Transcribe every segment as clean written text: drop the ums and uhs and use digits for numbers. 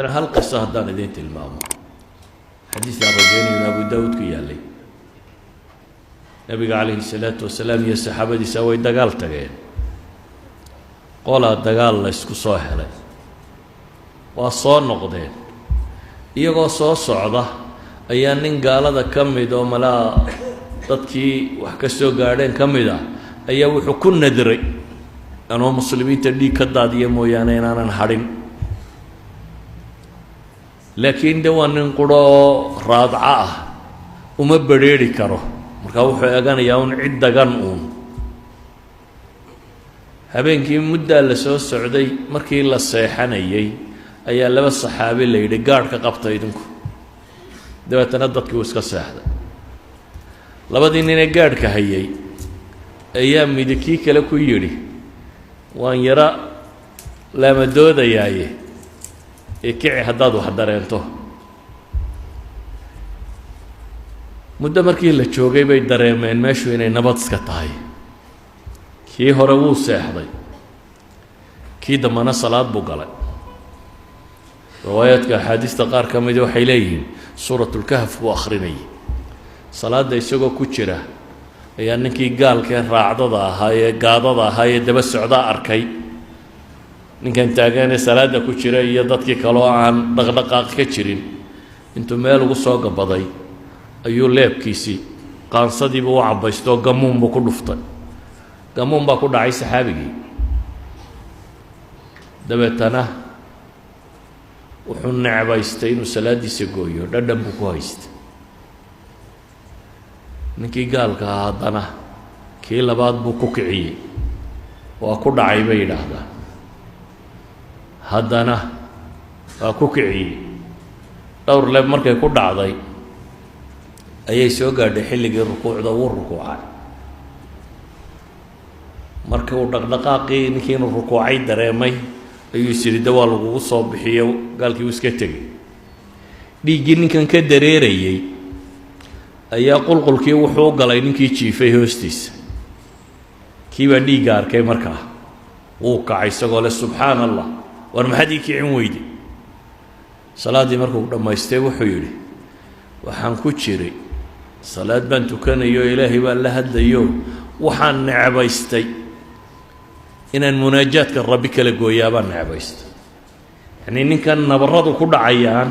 مثلا هل قصة هدان إذين تلمامه حديث الرجاني من أبو داود كيالي نبي عليه الصلاة والسلام يا الصحابة دي سوي دقال تغيين قولا دقال لا اسكو صاحرة وصار نقدين iyagoo soo socda ayaa nin gaalada ka mid oo malaa dadkii wax ka soo gaadheen ka mid ah ayaa wuxuu ku nadray anoo muslimiinta dhiig ka daadiya mooyaane inaanan hadhin laakiin de waa nin quro raadca ah uma badheeri karo markaa wuxuu eeganayaa un cid dagan uun habeenkii muddaa la soo socday markii la seexanayay ayaa laba saxaabi la yidhi gaadh ka qabta idinku dabeetana dadkii uu iska seexday labadii nin ee gaadhka hayay ayaa midi kii kale ku yidhi waan yara laama doodayaaye ee kici haddaad wax dareento muddo markii la joogay bay dareemeen meeshu inay nabad iska tahay kii hore wuu seexday kii dambana salaad buu galay رواياتك أحاديث قار كم يدو حيلين سورة الكهف وآخريني صلاة يسوق كتشرة يعني كي قال كان راعضة هاي قاضة هاي دبس سعداء أركي إن كان تاجاني صلاة كتشرة يضطك كلو عن دغدقاق كتشرين انتو مالو قصوق بضي أيو ليب كيسي قان صدي بو عبايستو قمون بكل فطن قمون بكل عيس حابي دبتنا wuxuu necbaystay inuu salaadiisa gooyo dhadhan buu ku haystay ninkii gaalka ahaa haddana kii labaad buu ku kiciyey waa ku dhacay bay yidhaahdaan haddana waa ku kiciyey dhowr leeb markay ku dhacday ayay soo gaadhay xilligii rukuucda wuu rukuucay markii uu dhaqdhaqaaqii ninkii inuu rukuucay dareemay ayuu isiri dawaa lagugu soo bixiyo gaalkii uu iska tegay dhiiggii ninkan ka dareerayey ayaa qulqulkii wuxuu u galay ninkii jiifay hoostiisa kii baa dhiigga arkay markaa wuu kacay isagoo leh subxaana allah war maxaad ii kicin weyday salaaddii markuu dhammaystay wuxuu yidhi waxaan ku jiray salaad baan tukanayo ilaahay baan la hadlayo waxaan necbaystay inaan munaajaadka rabbi kala gooyaa baan necbaysta yacnii ninkan nabarradu ku dhacayaan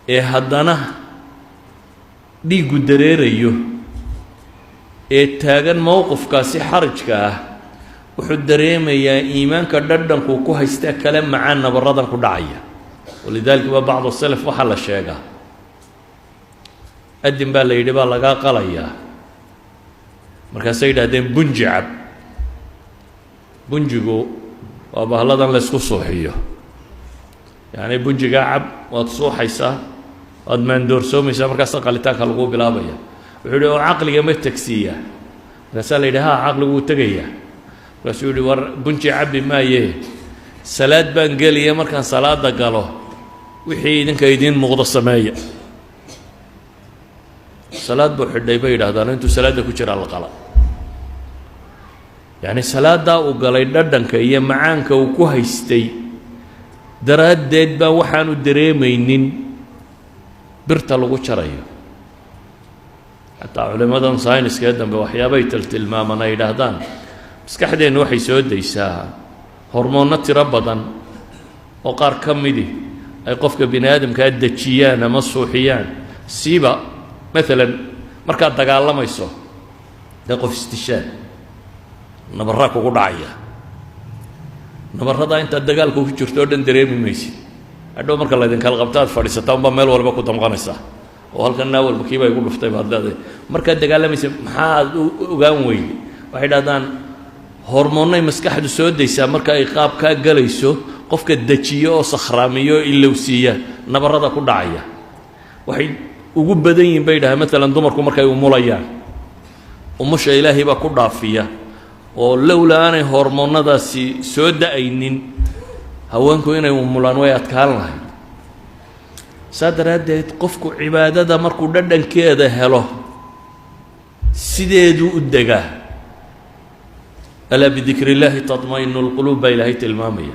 ee haddana dhiiggu dareerayo ee taagan mowqifkaasi xarajka ah wuxuu dareemayaa iimaanka dhadhankuu ku haystaa kale macaan nabarradan ku dhacaya walidaalika waa bacdu salaf waxaa la sheegaa adin baa la yidhi baa lagaa qalayaa markaasay yidhahdeen bunji cab bunjigu waa bahladan la isku suuxiyo yacni bunjigaa cab waad suuxaysaa waad maandoorsoomaysaa markaasa qalitaanka lagu bilaabaya wuxuu yidhi oo caqliga ma tegsiiyaa markaasaa la yidhi haa caqligu wuu tegayaa markaasuu yidhi war bunji cabbi maayee salaad baan gelaya markaan salaada galo wixii idinka idiin muuqdo sameeya salaad buu xidhay bay yidhahdaan intuu salaadda ku jiraa la qala yacni salaaddaa uu galay dhadhanka iyo macaanka uu ku haystay daraaddeed baa waxaanu dareemaynin birta lagu jarayo xataa culimmadan sayniskee dambe waxyaabay tilmaamaan ay yidhaahdaan maskaxdeennu waxay soo daysaa hormoonno tiro badan oo qaar ka midi ay qofka bini aadamkaa dejiyaan ama suuxiyaan siiba maalan markaad dagaalamayso dee qof istishaad nabarraa kugu dhacaya nabarradaa intaad dagaalka ku jirto oo dhan dareemi maysid hadhow marka laydinkala qabto aad fadhiisataa unbaa meel walba ku damqanaysaa oo halkan naa walba kiibaa igu dhuftay baad leedahay markaad dagaalamaysa maxaad ogaan weyday waxay dhahdaan hormoonnay maskaxdu soo daysaa marka ay qaabkaa galayso qofka dejiyo oo sakhraamiyo oo ilowsiiya nabarrada ku dhacaya waxay ugu badan yihiin bay dhahay maalan dumarku markay umulayaan umusha ilaahay baa ku dhaafiya oo lowla aanay hormoonnadaasi soo da-aynin haweenku inay umulaan way adkaan lahayd saa daraaddeed qofku cibaadada markuu dhadhankeeda helo sideeduu u degaa alaa bidikri illaahi tatma'inu lquluub baa ilaahay tilmaamaya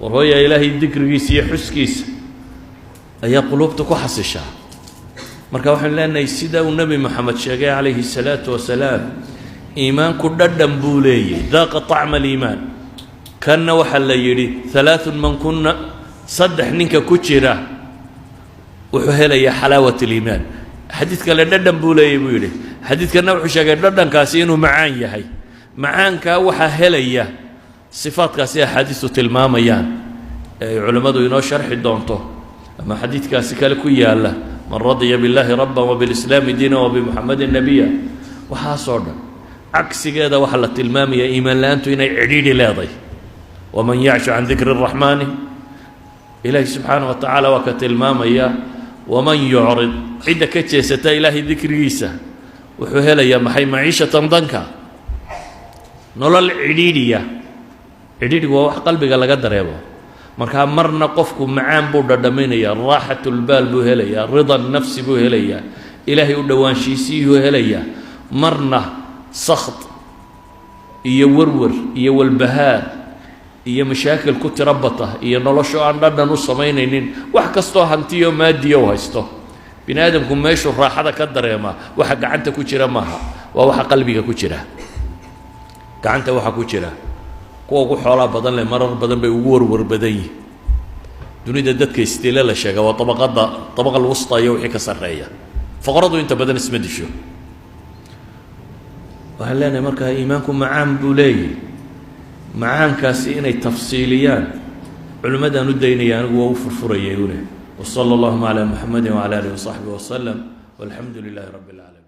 warhooya ilaahay dikrigiisa iyo xuskiisa ayaa quluubta ku xasishaa. marka waxaan leenahay sida uu nebi moxamed sheegay calayhi الsalaatu wasalaam iimaanku dhadhan buu leeyahy daaqa طacma aliimaan. kanna waxaa la yidhi ثalaaثun man kuna saddex ninka ku jira wuxuu helayaa xalaawat اliimaan. xadiid kale dhadhan buu leeyahy buu yidhi. xadiidkanna wuxuu sheegay dhadhankaasi inuu macaan yahay. macaankaa waxaa helaya sifaadkaasi axaadiistu tilmaamayaan ee ay culimmadu inoo sharxi doonto ama xadiidkaasi kale ku yaalla man radya biاllahi rabban wabilislaami diina wabimuxamedin nabiya. waxaasoo dhan cagsigeeda waxaa la tilmaamayaa iimaan la-aantu inay cidhiidhi leeday. waman yacshu can dikri الraxmaani ilaahi subxaanah wa tacaala waa ka tilmaamaya waman yucrid cidda ka jeesata ilaahay dikrigiisa wuxuu helayaa maxay maciishatan danka nolol cidhiidhiya. cidhiidhigu waa wax qalbiga laga dareemo. markaa marna qofku macaan buu dhadhaminayaa raaxat lbaal buu helayaa rida nafsi buu helayaa ilaahay u dhowaanshiisiiyuu helayaa. marna sakht iyo warwar iyo walbahaar iyo mashaakil ku tiro bata iyo nolosho aan dhadhan u samaynaynin wax kastoo hantiyo maadiya u haysto. bini aadamku meeshuu raaxada ka dareemaa waxa gacanta ku jira maaha, waa waxa qalbiga ku jira. gacanta waxa ku jira kuwa ugu xoolaa badan leh marar badan bay ugu warwar badan yihin. dunida dadka istiile la sheega waa abaqa alwusta iyo wixii ka sarreeya. faqradu inta badan isma disho. waxaan leenahay markaa iimaanku macaan buu leeyahy. macaankaasi inay tafsiiliyaan culimmadaan u daynaya anigu waa u furfurayay une. وصلى اللهم على محمد وعلى آله وصحبه وسلم والحمد لله رب العالمين.